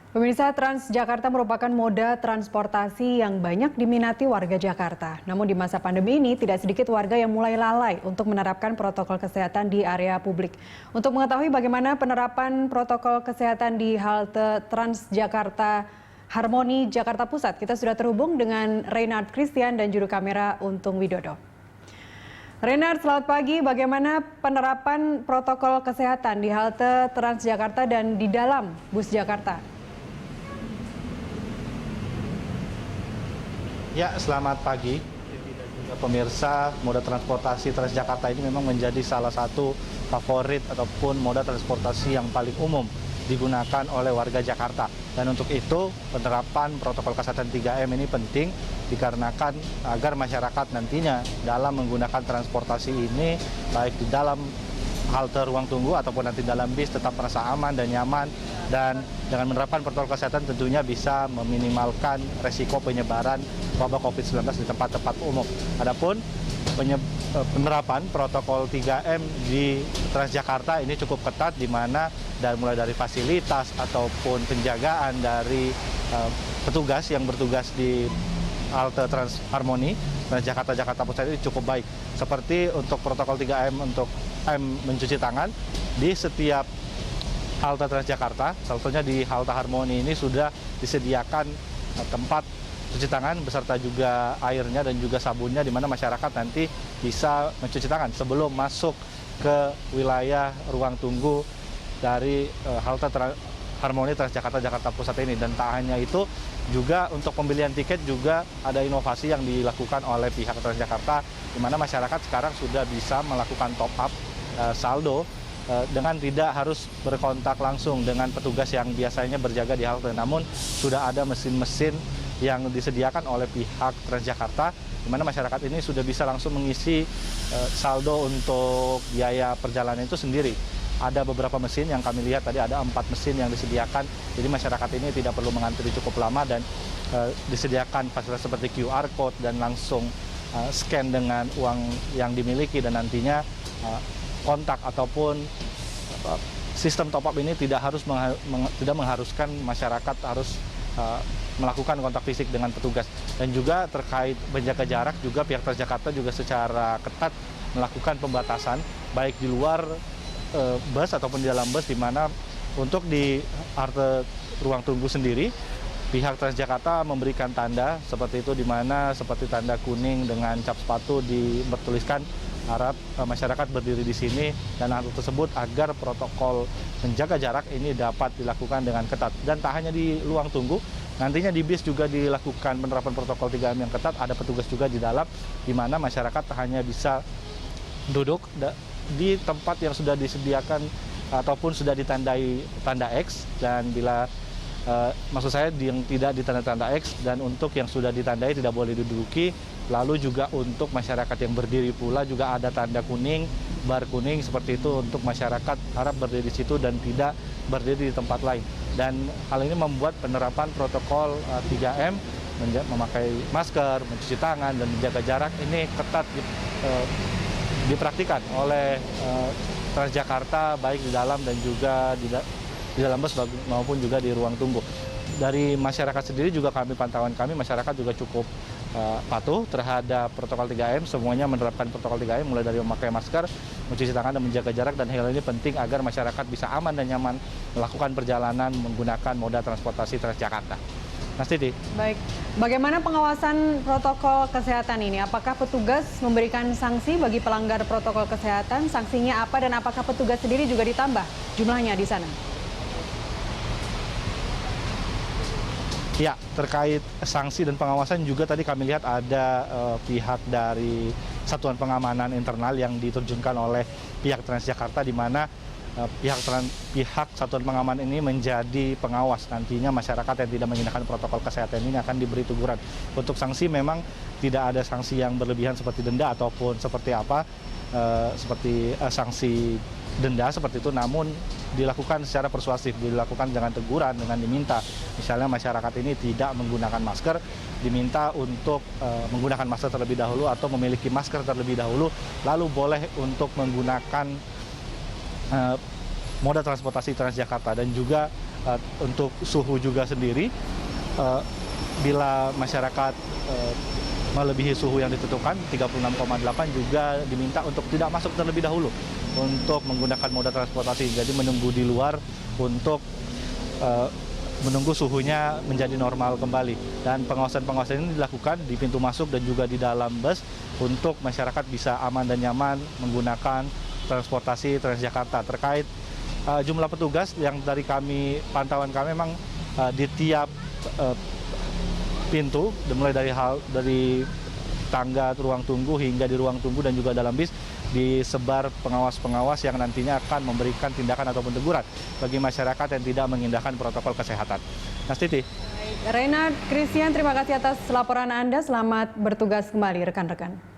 Pemirsa, Transjakarta merupakan moda transportasi yang banyak diminati warga Jakarta. Namun di masa pandemi ini tidak sedikit warga yang mulai lalai untuk menerapkan protokol kesehatan di area publik. Untuk mengetahui bagaimana penerapan protokol kesehatan di halte Transjakarta Harmoni Jakarta Pusat, kita sudah terhubung dengan Reynard Christian dan juru kamera Untung Widodo. Reynard, selamat pagi. Bagaimana penerapan protokol kesehatan di halte Transjakarta dan di dalam bus Jakarta? Ya, selamat pagi. Pemirsa, moda transportasi Transjakarta ini memang menjadi salah satu favorit ataupun moda transportasi yang paling umum digunakan oleh warga Jakarta. Dan untuk itu, penerapan protokol kesehatan 3M ini penting dikarenakan agar masyarakat nantinya dalam menggunakan transportasi ini, baik di dalam halte ruang tunggu ataupun nanti dalam bis tetap merasa aman dan nyaman, dan dengan menerapkan protokol kesehatan tentunya bisa meminimalkan resiko penyebaran wabah COVID-19 di tempat-tempat umum. Adapun penerapan protokol 3M di Transjakarta ini cukup ketat, di mana mulai dari fasilitas ataupun penjagaan dari petugas yang bertugas di halte Harmoni Transjakarta Jakarta Pusat ini cukup baik. Seperti untuk protokol 3M untuk mencuci tangan di setiap halte Transjakarta, salah satunya di halte Harmoni ini sudah disediakan tempat cuci tangan beserta juga airnya dan juga sabunnya, di mana masyarakat nanti bisa mencuci tangan sebelum masuk ke wilayah ruang tunggu dari halte Harmoni Transjakarta Jakarta Pusat ini. Dan tak hanya itu, juga untuk pembelian tiket juga ada inovasi yang dilakukan oleh pihak Transjakarta, di mana masyarakat sekarang sudah bisa melakukan top up saldo dengan tidak harus berkontak langsung dengan petugas yang biasanya berjaga di halte. Namun sudah ada mesin-mesin yang disediakan oleh pihak Transjakarta, di mana masyarakat ini sudah bisa langsung mengisi saldo untuk biaya perjalanan itu sendiri. Ada beberapa mesin yang kami lihat tadi, ada 4 mesin yang disediakan, jadi masyarakat ini tidak perlu mengantri cukup lama, dan disediakan fasilitas seperti QR Code dan langsung scan dengan uang yang dimiliki, dan nantinya kontak ataupun sistem top up ini tidak mengharuskan masyarakat harus melakukan kontak fisik dengan petugas. Dan juga terkait menjaga jarak, juga pihak Transjakarta juga secara ketat melakukan pembatasan baik di luar bus ataupun di dalam bus, di mana untuk di halte ruang tunggu sendiri pihak Transjakarta memberikan tanda seperti itu, di mana seperti tanda kuning dengan cap sepatu bertuliskan harap masyarakat berdiri di sini dan hal tersebut agar protokol menjaga jarak ini dapat dilakukan dengan ketat. Dan tak hanya di ruang tunggu, nantinya di bis juga dilakukan penerapan protokol 3M yang ketat. Ada petugas juga di dalam, di mana masyarakat hanya bisa duduk di tempat yang sudah disediakan ataupun sudah ditandai tanda X, dan bila maksud saya yang tidak ditandai tanda X, dan untuk yang sudah ditandai tidak boleh diduduki. Lalu juga untuk masyarakat yang berdiri pula juga ada tanda kuning, bar kuning seperti itu, untuk masyarakat harap berdiri di situ dan tidak berdiri di tempat lain. Dan hal ini membuat penerapan protokol 3M, memakai masker, mencuci tangan, dan menjaga jarak ini ketat dipraktikkan oleh Transjakarta, baik di dalam dan juga di dalam bus maupun juga di ruang tunggu. Dari masyarakat sendiri juga pantauan kami, masyarakat juga cukup patuh terhadap protokol 3M. Semuanya menerapkan protokol 3M, mulai dari memakai masker, mencuci tangan, dan menjaga jarak. Dan hal ini penting agar masyarakat bisa aman dan nyaman melakukan perjalanan menggunakan moda transportasi Transjakarta. Mas Titi. Baik, bagaimana pengawasan protokol kesehatan ini? Apakah petugas memberikan sanksi bagi pelanggar protokol kesehatan? Sanksinya apa, dan apakah petugas sendiri juga ditambah jumlahnya di sana? Ya, terkait sanksi dan pengawasan juga tadi kami lihat ada pihak dari Satuan Pengamanan Internal yang diterjunkan oleh pihak Transjakarta, di mana pihak Satuan Pengamanan ini menjadi pengawas. Nantinya masyarakat yang tidak menggunakan protokol kesehatan ini akan diberi teguran. Untuk sanksi memang tidak ada sanksi yang berlebihan seperti denda ataupun seperti apa, seperti sanksi denda seperti itu, namun dilakukan secara persuasif, dilakukan dengan teguran, dengan diminta. Misalnya masyarakat ini tidak menggunakan masker, diminta untuk menggunakan masker terlebih dahulu atau memiliki masker terlebih dahulu, lalu boleh untuk menggunakan moda transportasi Transjakarta. Dan juga Untuk suhu juga sendiri, bila masyarakat melebihi suhu yang ditentukan 36,8 juga diminta untuk tidak masuk terlebih dahulu untuk menggunakan moda transportasi. Jadi menunggu di luar untuk menunggu suhunya menjadi normal kembali. Dan pengawasan-pengawasan ini dilakukan di pintu masuk dan juga di dalam bus untuk masyarakat bisa aman dan nyaman menggunakan transportasi Transjakarta. Terkait jumlah petugas yang dari pantauan kami memang di tiap pintu, mulai dari tangga ruang tunggu hingga di ruang tunggu dan juga dalam bis disebar pengawas-pengawas yang nantinya akan memberikan tindakan ataupun teguran bagi masyarakat yang tidak mengindahkan protokol kesehatan. Nastiti. Reynard Christian, terima kasih atas laporan Anda. Selamat bertugas kembali rekan-rekan.